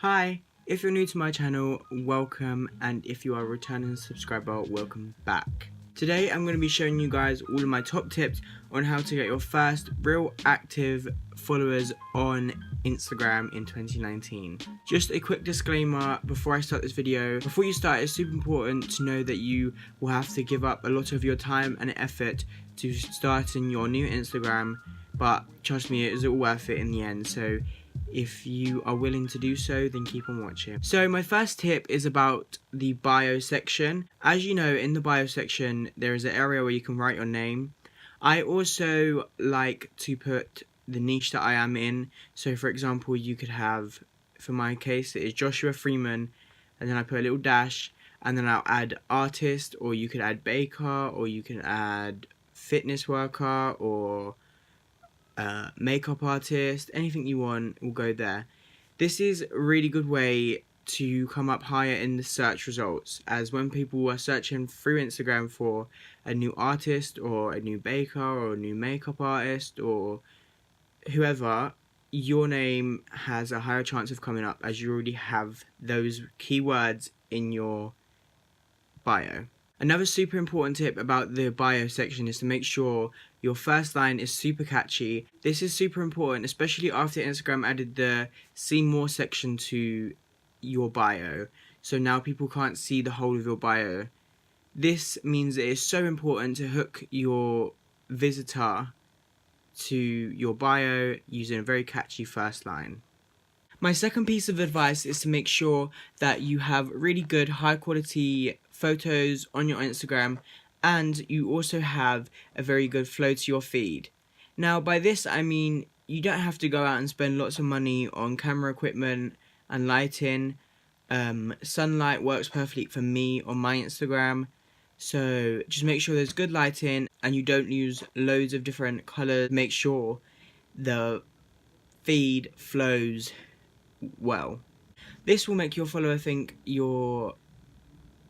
Hi, if you're new to my channel, welcome, and if you are a returning subscriber, welcome back. Today I'm going to be showing you guys all of my top tips on how to get your first real active followers on Instagram in 2019. Just a quick disclaimer before I start this video. Before you start, it's super important to know that you will have to give up a lot of your time and effort to starting your new Instagram, but trust me, it is all worth it in the end. So if you are willing to do so, then keep on watching. So my first tip is about the bio section. As you know, in the bio section, there is an area where you can write your name. I also like to put the niche that I am in. So for example, you could have, for my case, it is Joshua Freeman, and then I put a little dash, and then I'll add artist, or you could add baker, or you can add fitness worker, or makeup artist, anything you want will go there. This is a really good way to come up higher in the search results, as when people are searching through Instagram for a new artist or a new baker or a new makeup artist or whoever, your name has a higher chance of coming up as you already have those keywords in your bio. Another super important tip about the bio section is to make sure your first line is super catchy. This is super important, especially after Instagram added the see more section to your bio. So now people can't see the whole of your bio. This means it is so important to hook your visitor to your bio using a very catchy first line. My second piece of advice is to make sure that you have really good high quality photos on your Instagram, and you also have a very good flow to your feed. Now by this I mean you don't have to go out and spend lots of money on camera equipment and lighting. Sunlight works perfectly for me on my Instagram, so just make sure there's good lighting and you don't use loads of different colors. Make sure the feed flows well. This will make your follower think your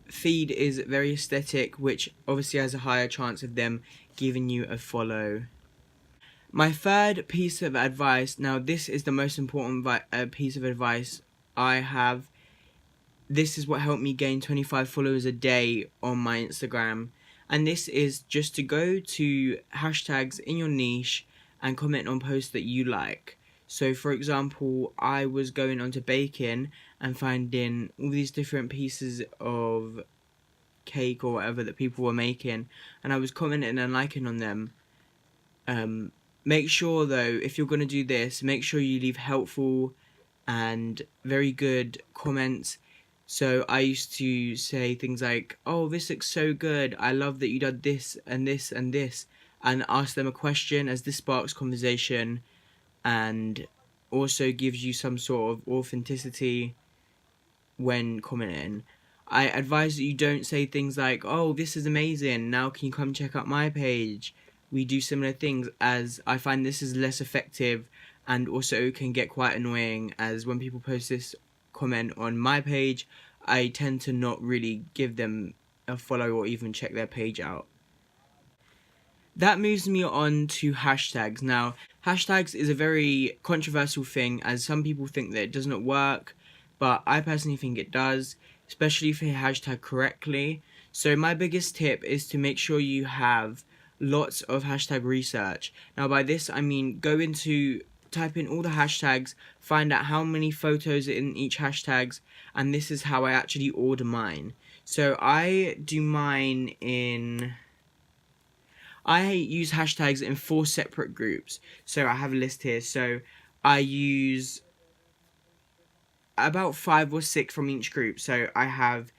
feed is very aesthetic, which obviously has a higher chance of them giving you a follow. My third piece of advice, now this is the most important piece of advice I have. This is what helped me gain 25 followers a day on my Instagram, and this is just to go to hashtags in your niche and comment on posts that you like. So for example, I was going onto baking and finding all these different pieces of cake or whatever that people were making, and I was commenting and liking on them. Make sure though, if you're going to do this, make sure you leave helpful and very good comments. So I used to say things like, oh, this looks so good, I love that you did this and this and this, and ask them a question, as this sparks conversation and also gives you some sort of authenticity when commenting. I advise that you don't say things like, oh, this is amazing, now can you come check out my page? We do similar things, as I find this is less effective and also can get quite annoying, as when people post this comment on my page, I tend to not really give them a follow or even check their page out. That moves me on to hashtags. Now, hashtags is a very controversial thing, as some people think that it does not work, but I personally think it does, especially if you hashtag correctly. So my biggest tip is to make sure you have lots of hashtag research. Now by this I mean type in all the hashtags, find out how many photos are in each hashtags, and this is how I actually order mine. So I use hashtags in 4 separate groups. So I have a list here. So I use about 5 or 6 from each group. So I have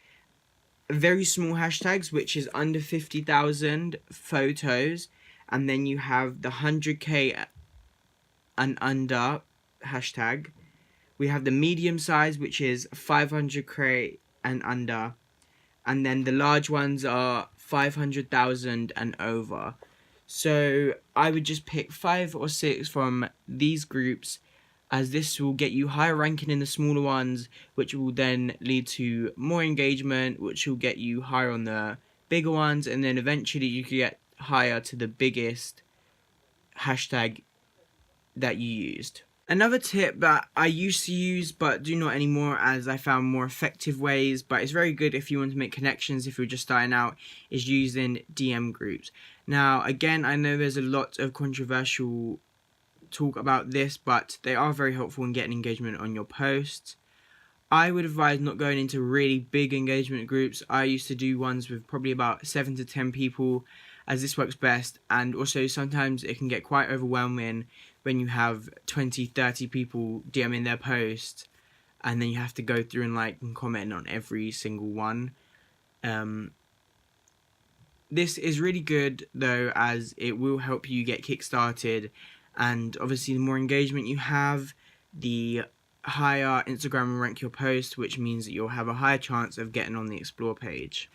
very small hashtags, which is under 50,000 photos, and then you have the 100k and under hashtag. We have the medium size, which is 500k and under, and then the large ones are 500,000 and over. So I would just pick 5 or 6 from these groups, as this will get you higher ranking in the smaller ones, which will then lead to more engagement, which will get you higher on the bigger ones, and then eventually you can get higher to the biggest hashtag that you used. Another tip that I used to use but do not anymore, as I found more effective ways, but it's very good if you want to make connections if you're just starting out, is using DM groups. Now again, I know there's a lot of controversial talk about this, but they are very helpful in getting engagement on your posts. I would advise not going into really big engagement groups. I used to do ones with probably about 7 to 10 people, as this works best, and also sometimes it can get quite overwhelming when you have 20, 30 people DMing their post, and then you have to go through and like and comment on every single one. This is really good though, as it will help you get kickstarted, and obviously the more engagement you have, the higher Instagram will rank your post, which means that you'll have a higher chance of getting on the explore page.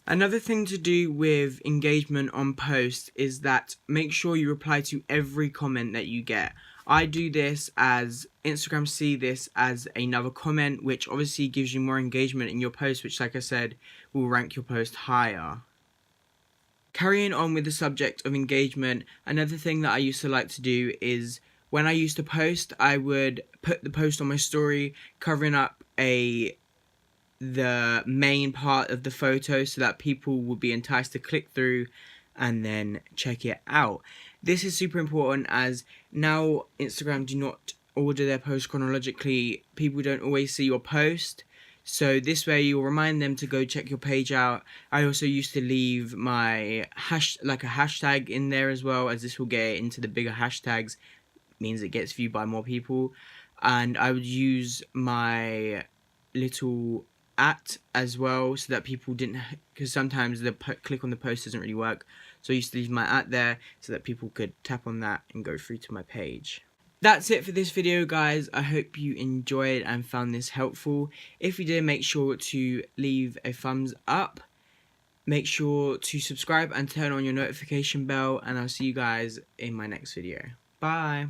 Another thing to do with engagement on posts is that make sure you reply to every comment that you get. I do this as Instagram see this as another comment, which obviously gives you more engagement in your post, which, like I said, will rank your post higher. Carrying on with the subject of engagement, another thing that I used to like to do is when I used to post, I would put the post on my story covering up the main part of the photo so that people would be enticed to click through and then check it out. This is super important, as now Instagram do not order their posts chronologically. People don't always see your post, so this way you'll remind them to go check your page out. I also used to leave my a hashtag in there as well, as this will get into the bigger hashtags, means it gets viewed by more people. And I would use my little at as well, so that people didn't, because sometimes the click on the post doesn't really work, so I used to leave my at there so that people could tap on that and go through to my page. That's it for this video, guys. I hope you enjoyed and found this helpful. If you did, make sure to leave a thumbs up, make sure to subscribe and turn on your notification bell, and I'll see you guys in my next video. Bye.